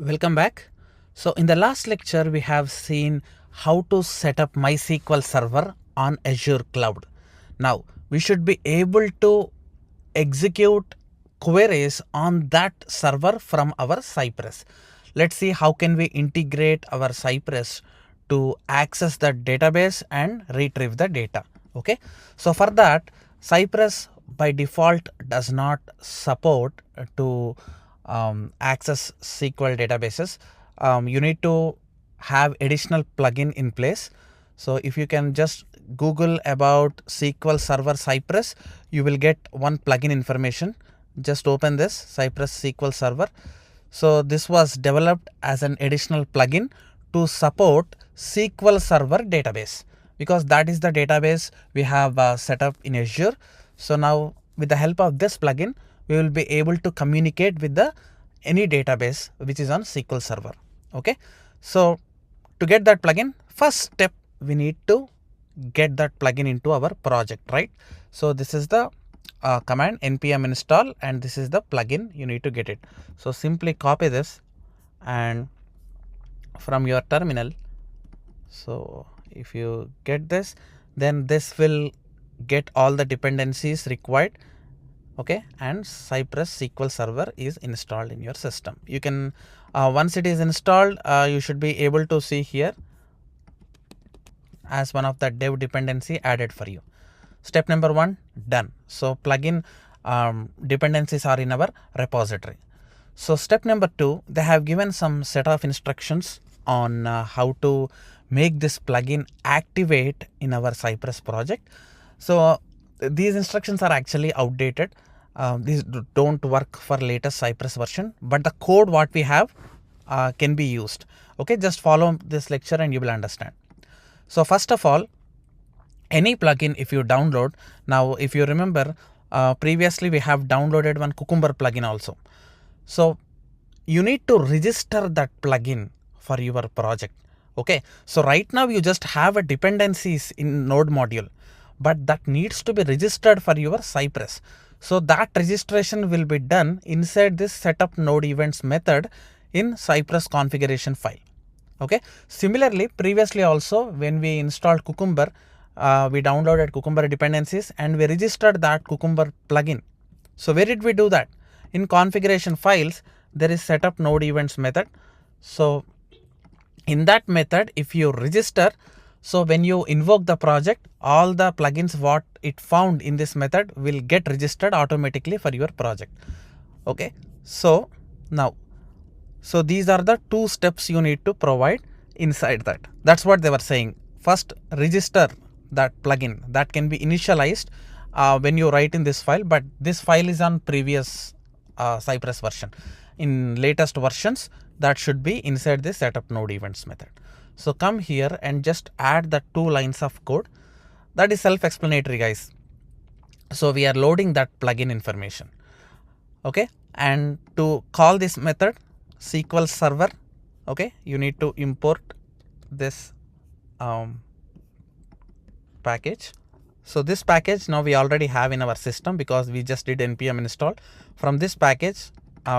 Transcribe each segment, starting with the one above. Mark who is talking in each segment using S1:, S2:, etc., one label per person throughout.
S1: Welcome back. So in the last lecture we have seen how to set up MySQL server on Azure cloud. Now we should be able to execute queries on that server from our Cypress. Let's see how can we integrate our Cypress to access the database and retrieve the data. Okay, so for that Cypress by default does not support to access SQL databases. You need to have additional plugin in place. So if you can just Google about SQL Server Cypress, you will get one plugin information. Just open this Cypress SQL Server. So this was developed as an additional plugin to support SQL Server database, because that is the database we have set up in Azure. So now with the help of this plugin, we will be able to communicate with the any database which is on SQL Server. Okay, so to get that plugin, first step we need to get that plugin into our project, right? So this is the command npm install, and this is the plugin. You need to get it. So simply copy this and from your terminal. So if you get this, then this will get all the dependencies required. Okay, and Cypress SQL Server is installed in your system. You can once it is installed, you should be able to see here as one of the dev dependency added for you. Step number 1 done. So plugin dependencies are in our repository. So step number 2, they have given some set of instructions on how to make this plugin activate in our Cypress project. So these instructions are actually outdated. These don't work for latest Cypress version, but the code what we have can be used. Okay, just follow this lecture and you will understand. So first of all, any plugin if you download, now if you remember previously we have downloaded one Cucumber plugin also. So you need to register that plugin for your project. Okay, so right now you just have a dependencies in node module, but that needs to be registered for your Cypress. So that registration will be done inside this setup node events method in Cypress configuration file. Okay, similarly previously also when we installed Cucumber, we downloaded Cucumber dependencies and we registered that Cucumber plugin. So where did we do that? In configuration files there is setup node events method. So in that method, if you register, so when you invoke the project, all the plugins what it found in this method will get registered automatically for your project. Okay, so now, so these are the 2 steps you need to provide inside that. That's what they were saying. First, register that plugin that can be initialized when you write in this file, but this file is on previous Cypress version. In latest versions, that should be inside the setup node events method. So come here and just add the 2 lines of code. That is self-explanatory, guys. So we are loading that plugin information. Okay, and to call this method SQL Server, okay, you need to import this package. So this package now we already have in our system because we just did npm install. From this package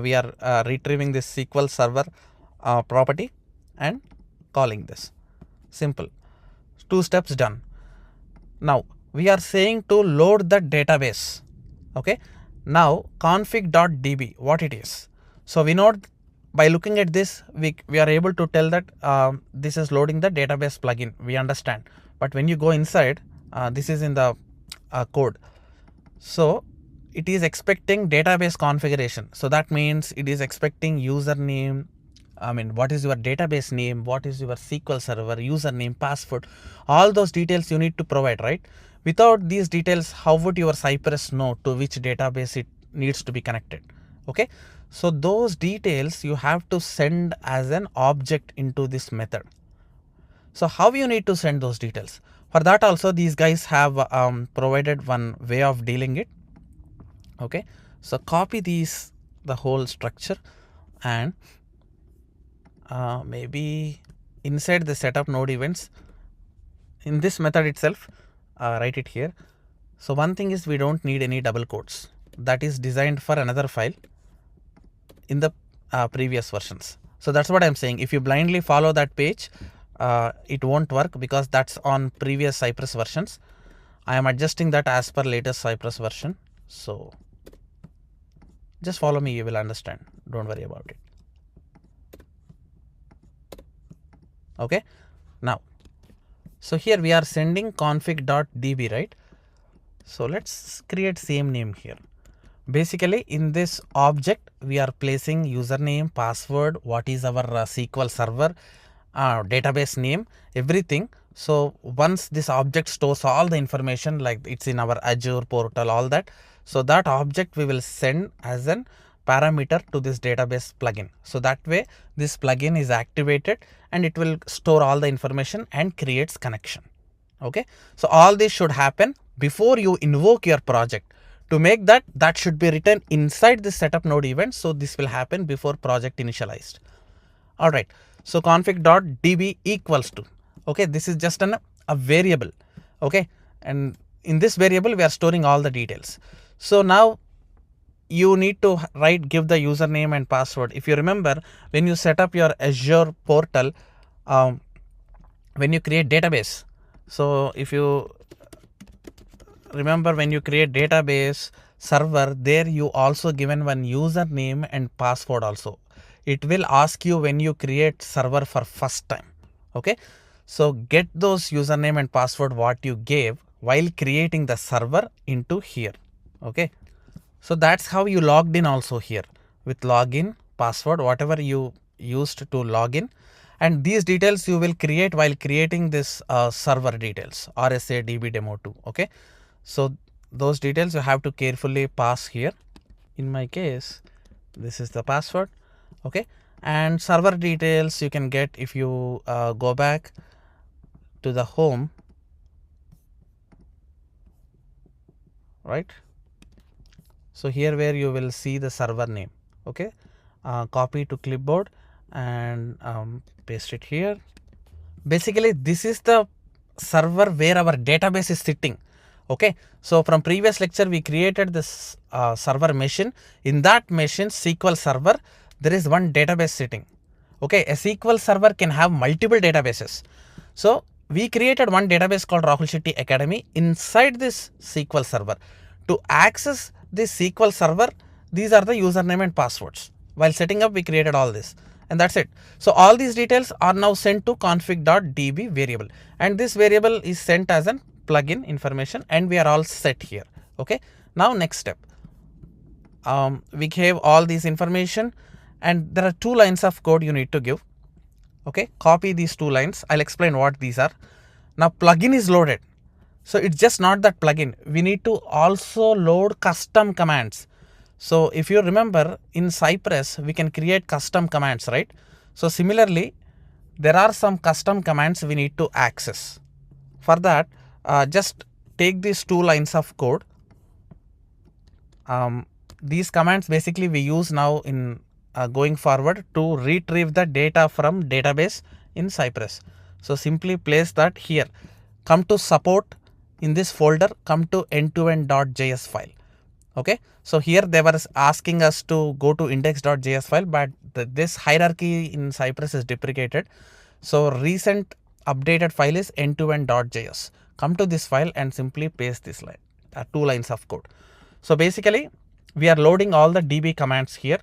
S1: we are retrieving this SQL Server property and calling this. Simple. 2 steps done. Now we are saying to load the database. Okay, now config.db, what it is. So we know by looking at this we are able to tell that this is loading the database plugin. We understand, but when you go inside, this is in the code. So it is expecting database configuration. So that means it is expecting username. I mean, what is your database name? What is your SQL Server username, password? All those details you need to provide, right? Without these details, how would your Cypress know to which database it needs to be connected? Okay, so those details you have to send as an object into this method. So how you need to send those details? For that also these guys have provided one way of dealing it. Okay, so copy the whole structure and maybe inside the setup node events in this method itself write it here. So one thing is we don't need any double quotes. That is designed for another file in the previous versions. So that's what I'm saying. If you blindly follow that page, it won't work because that's on previous Cypress versions. I am adjusting that as per latest Cypress version. So just follow me, you will understand. Don't worry about it. Okay. Now, so here we are sending config.db, right? So let's create same name here. Basically, in this object, we are placing username, password, what is our SQL server, database name, everything. So once this object stores all the information, like it's in our Azure portal, all that. So that object we will send as an parameter to this database plugin. So that way this plugin is activated and it will store all the information and creates connection. Okay. So all this should happen before you invoke your project. To make that, that should be written inside the setup node event. So this will happen before project initialized. All right. So config.db equals to, okay, this is just a variable. Okay. And in this variable, we are storing all the details. So now you need to give the username and password. If you remember, when you set up your Azure portal, when you create database, so if you remember, when you create database server, there you also given one username and password also. It will ask you when you create server for first time. Okay. So get those username and password what you gave while creating the server into here. Okay. So that's how you logged in also here with login, password, whatever you used to log in. And these details you will create while creating this server details, RSA DB demo 2. Okay. So those details you have to carefully pass here. In my case, this is the password. Okay. And server details you can get if you go back to the home, right? So here where you will see the server name. Okay. Copy to clipboard and paste it here. Basically, this is the server where our database is sitting. Okay. So from previous lecture, we created this server machine. In that machine, SQL server, there is one database sitting. Okay. A SQL server can have multiple databases. So we created one database called Rahul Shetty Academy inside this SQL server. To access this SQL server, these are the username and passwords. While setting up, we created all this. And that's it. So all these details are now sent to config.db variable. And this variable is sent as an plugin information and we are all set here. Okay. Now next step. We gave all these information and there are 2 lines of code you need to give. Okay. Copy these 2 lines. I'll explain what these are. Now plugin is loaded. So it's just not that plugin. We need to also load custom commands. So if you remember in Cypress, we can create custom commands, right? So similarly, there are some custom commands we need to access. For that, just take these 2 lines of code. These commands basically we use now in going forward to retrieve the data from database in Cypress. So simply place that here. Come to support. In this folder, come to end-to-end.js file. Okay. So here they were asking us to go to index.js file, but this hierarchy in Cypress is deprecated. So recent updated file is end-to-end.js. Come to this file and simply paste this line, 2 lines of code. So basically we are loading all the DB commands here.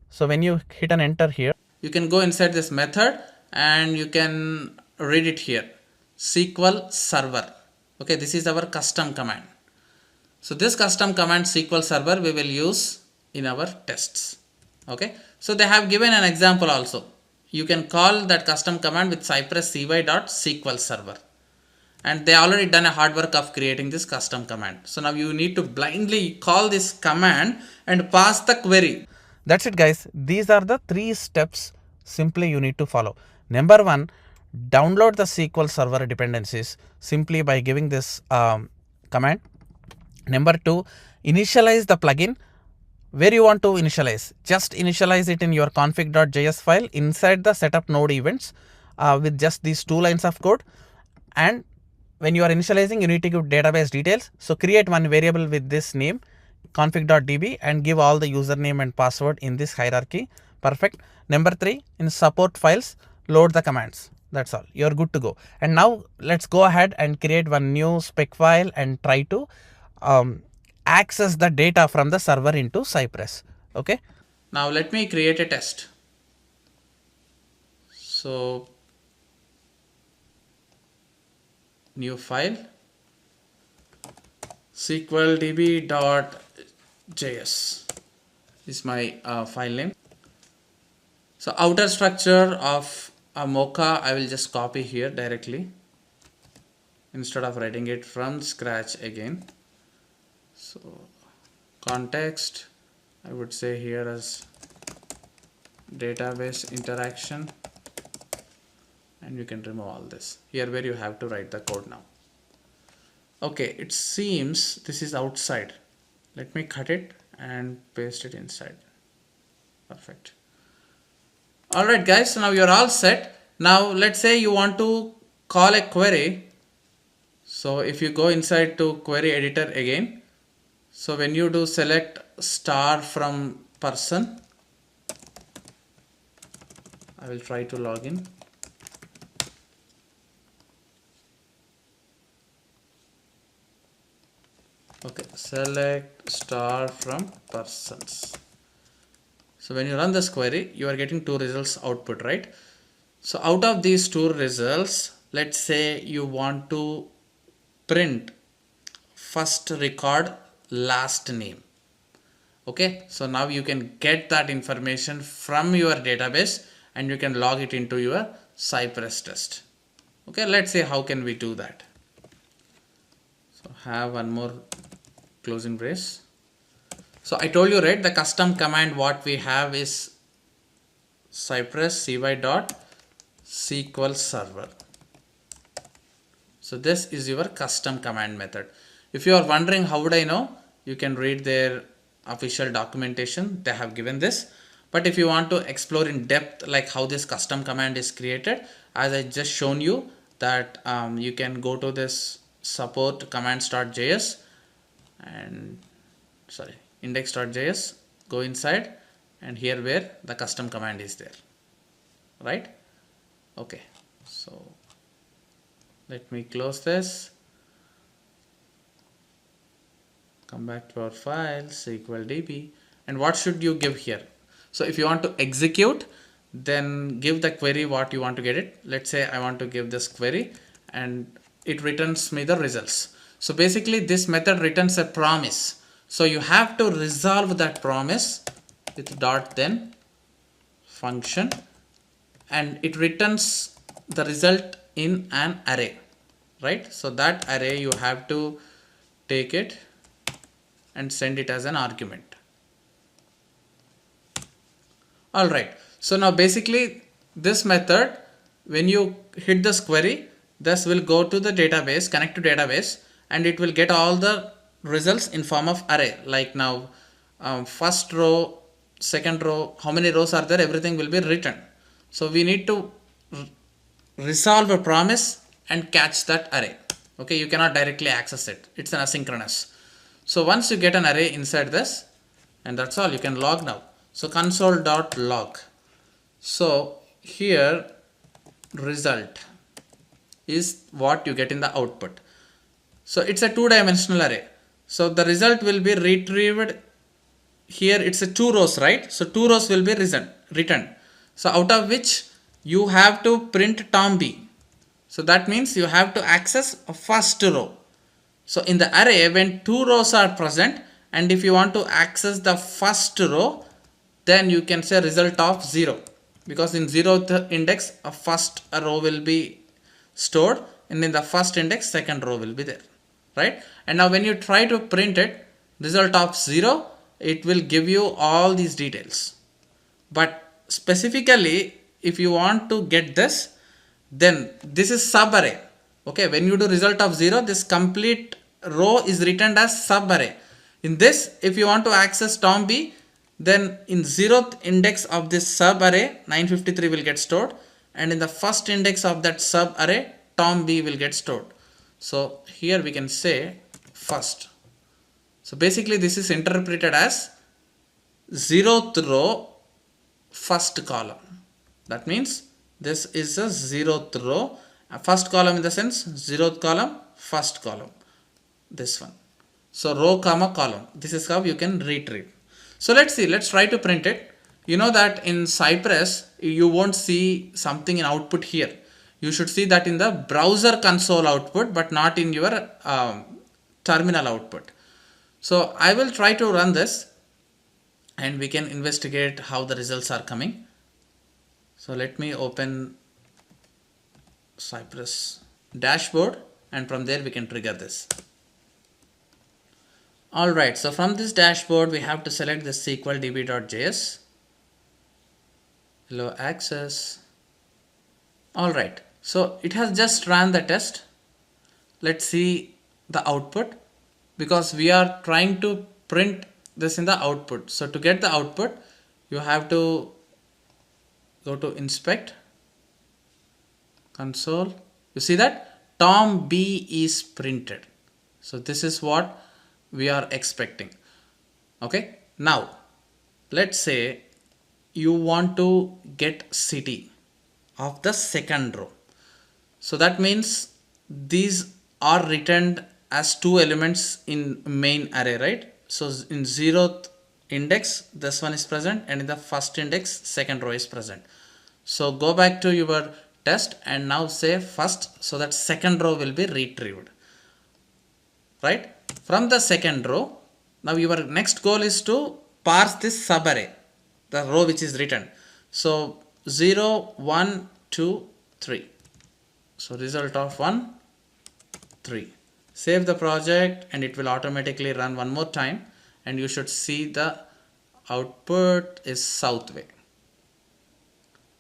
S1: So when you hit an enter here, you can go inside this method and you can read it here. SQL server. Okay, this is our custom command. So this custom command SQL server we will use in our tests. Okay, so they have given an example also. You can call that custom command with Cypress cy.sql server. And they already done a hard work of creating this custom command. So now you need to blindly call this command and pass the query. That's it, guys. These are the 3 steps simply you need to follow. Number 1, download the SQL server dependencies simply by giving this command. Number 2, initialize the plugin. Where you want to initialize? Just initialize it in your config.js file inside the setup node events with just these 2 lines of code. And when you are initializing, you need to give database details. So create one variable with this name config.db and give all the username and password in this hierarchy. Perfect. Number 3, in support files, load the commands. That's all. You're good to go. And now let's go ahead and create one new spec file and try to access the data from the server into Cypress. Okay. Now let me create a test. So new file, sqldb.js is my file name. So outer structure of a Mocha I will just copy here directly instead of writing it from scratch again. So context I would say here as database interaction, and you can remove all this here where you have to write the code now. Okay, it seems this is outside. Let me cut it and paste it inside. Perfect. Alright guys, so now you're all set. Now let's say you want to call a query. So if you go inside to query editor again, so when you do select star from person, I will try to log in. Okay, select star from persons. So when you run this query, you are getting 2 results output, right? So out of these 2 results, let's say you want to print first record last name. Okay, so now you can get that information from your database and you can log it into your Cypress test. Okay, let's see how can we do that. So have one more closing brace. So I told you, right, the custom command what we have is Cypress cy.sql server. So this is your custom command method. If you are wondering how would I know, you can read their official documentation. They have given this. But if you want to explore in depth like how this custom command is created, as I just shown you that you can go to this support commands.js and index.js, go inside, and here where the custom command is there, right? Okay, so let me close this, come back to our file sqldb, and what should you give here? So if you want to execute, then give the query what you want to get it. Let's say I want to give this query and it returns me the results. So basically this method returns a promise. So you have to resolve that promise with dot then function, and it returns the result in an array, right? So that array you have to take it and send it as an argument. Alright, so now basically this method, when you hit this query, this will go to the database, connect to database, and it will get all the results in form of array. Like now first row, second row, how many rows are there, everything will be written. So we need to resolve a promise and catch that array. Okay, you cannot directly access it, it's an asynchronous. So once you get an array inside this, and that's all, you can log now. So console.log. So here result is what you get in the output. So it's a 2-dimensional array. So the result will be retrieved. Here it's a 2 rows, right? So 2 rows will be written. So out of which you have to print Tom B. So that means you have to access a first row. So in the array, when 2 rows are present, and if you want to access the first row, then you can say result of 0, because in 0th index a first row will be stored, and in the first index second row will be there, right? And now when you try to print it, result of 0, it will give you all these details. But specifically if you want to get this, then this is sub array. Okay, when you do result of 0, this complete row is written as sub array. In this, if you want to access Tom B, then in 0th index of this sub array 953 will get stored, and in the first index of that sub array Tom B will get stored. So here we can say first. So basically this is interpreted as 0th row first column. That means this is a zeroth row. First column in the sense zeroth column, first column. This one. So row comma column. This is how you can retrieve. So let's see. Let's try to print it. You know that in Cypress you won't see something in output here. You should see that in the browser console output, but not in your terminal output. So I will try to run this and we can investigate how the results are coming. So let me open Cypress dashboard and from there we can trigger this. Alright, so from this dashboard we have to select the SQL db.js, allow access. Alright, so it has just ran the test. Let's see the output because we are trying to print this in the output. So to get the output you have to go to inspect console. You see that Tom B is printed. So this is what we are expecting. Okay, now let's say you want to get city of the second row. So that means these are returned as two elements in main array, right? So in 0th index this one is present and in the first index second row is present. So go back to your test and now say first, so that second row will be retrieved, right? From the second row, now your next goal is to parse this subarray, the row which is written. So 0, 1, 2, 3. So result of 1, 3. Save the project and it will automatically run one more time and you should see the output is south way.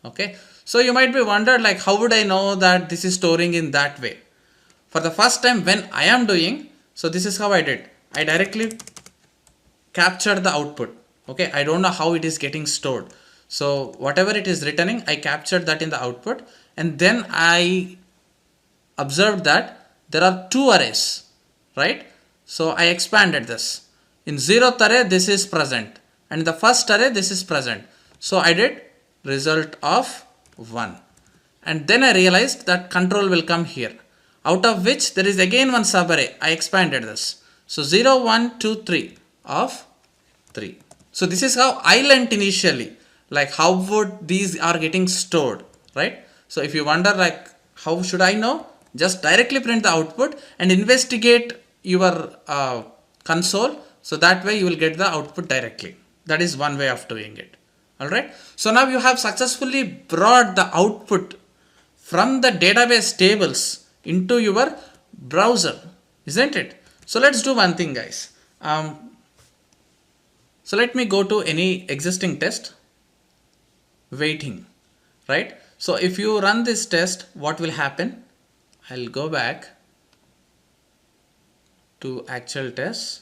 S1: Okay, so you might be wondered like how would I know that this is storing in that way? For the first time when I am doing, so this is how I did. I directly captured the output. Okay, I don't know how it is getting stored. So whatever it is returning, I captured that in the output and then I observed that there are two arrays, right? So I expanded this. In 0th array this is present and in the first array this is present. So I did result of 1 and then I realized that control will come here, out of which there is again one subarray. I expanded this. So 0, 1, 2, 3 of 3. So this is how I learnt initially, like how would these are getting stored, right? So if you wonder like how should I know, just directly print the output and investigate your console, so that way you will get the output directly. That is one way of doing it. Alright, so now you have successfully brought the output from the database tables into your browser, isn't it? So let's do one thing, guys. So let me go to any existing test, waiting, right? So if you run this test, what will happen? I'll go back to actual test.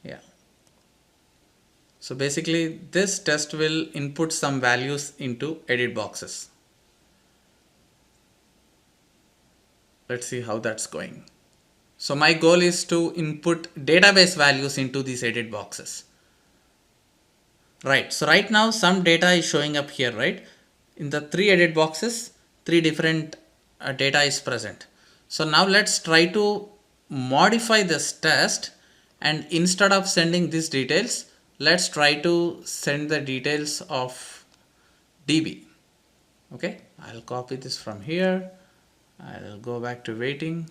S1: Yeah. So basically this test will input some values into edit boxes. Let's see how that's going. So my goal is to input database values into these edit boxes. Right. So right now some data is showing up here, right? In the 3 edit boxes, 3 different data is present. So now let's try to modify this test and instead of sending these details, let's try to send the details of DB. Okay, I'll copy this from here. I'll go back to waiting.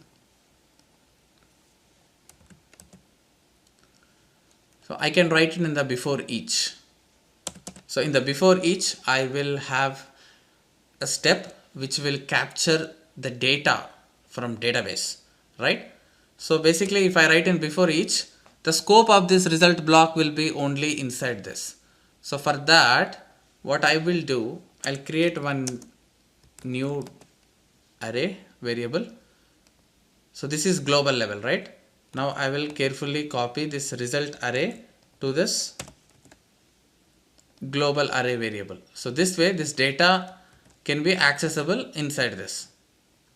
S1: So I can write it in the before each. So in the before each, I will have a step which will capture the data from database, right? So basically if I write in before each, the scope of this result block will be only inside this. So for that, what I will do, I'll create one new array variable. So this is global level, right? Now I will carefully copy this result array to this global array variable. So this way this data can be accessible inside this.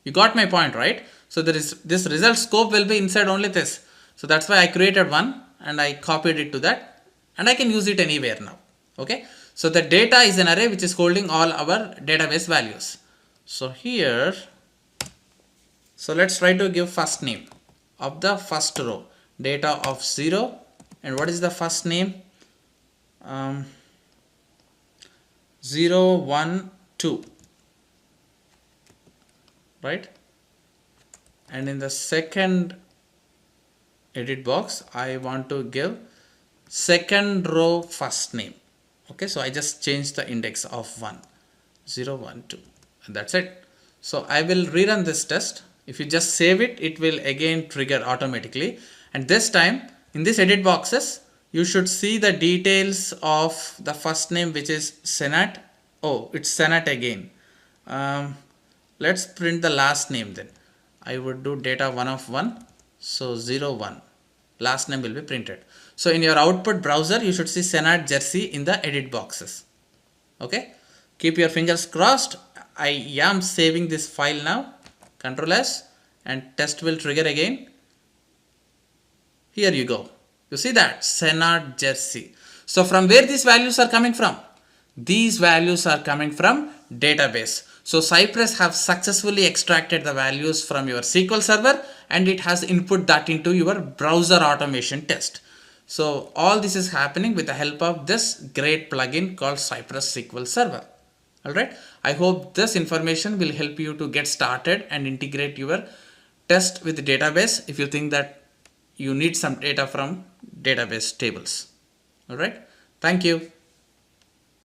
S1: You got my point, right? So there is this result scope will be inside only this. So that's why I created one and I copied it to that and I can use it anywhere now. Okay. So the data is an array which is holding all our database values. So here, so let's try to give first name of the first row, data of 0, and what is the first name? 0, 1, 2, right? And in the second edit box, I want to give second row first name. Okay, so I just changed the index of 1, 0, 1, 2, and that's it. So I will rerun this test. If you just save it, it will again trigger automatically. And this time in this edit boxes, you should see the details of the first name, which is Senat. Oh, it's Senat again. Let's print the last name then. I would do data 1 of 1. So 0, 1. Last name will be printed. So in your output browser, you should see Senat Jersey in the edit boxes. Okay. Keep your fingers crossed. I am saving this file now. Control S, and test will trigger again. Here you go. You see that Senat Jersey. So from where these values are coming from? These values are coming from database. So Cypress have successfully extracted the values from your SQL server, and it has input that into your browser automation test. So all this is happening with the help of this great plugin called Cypress SQL Server. Alright, I hope this information will help you to get started and integrate your test with the database if you think that you need some data from database tables. Alright, thank you.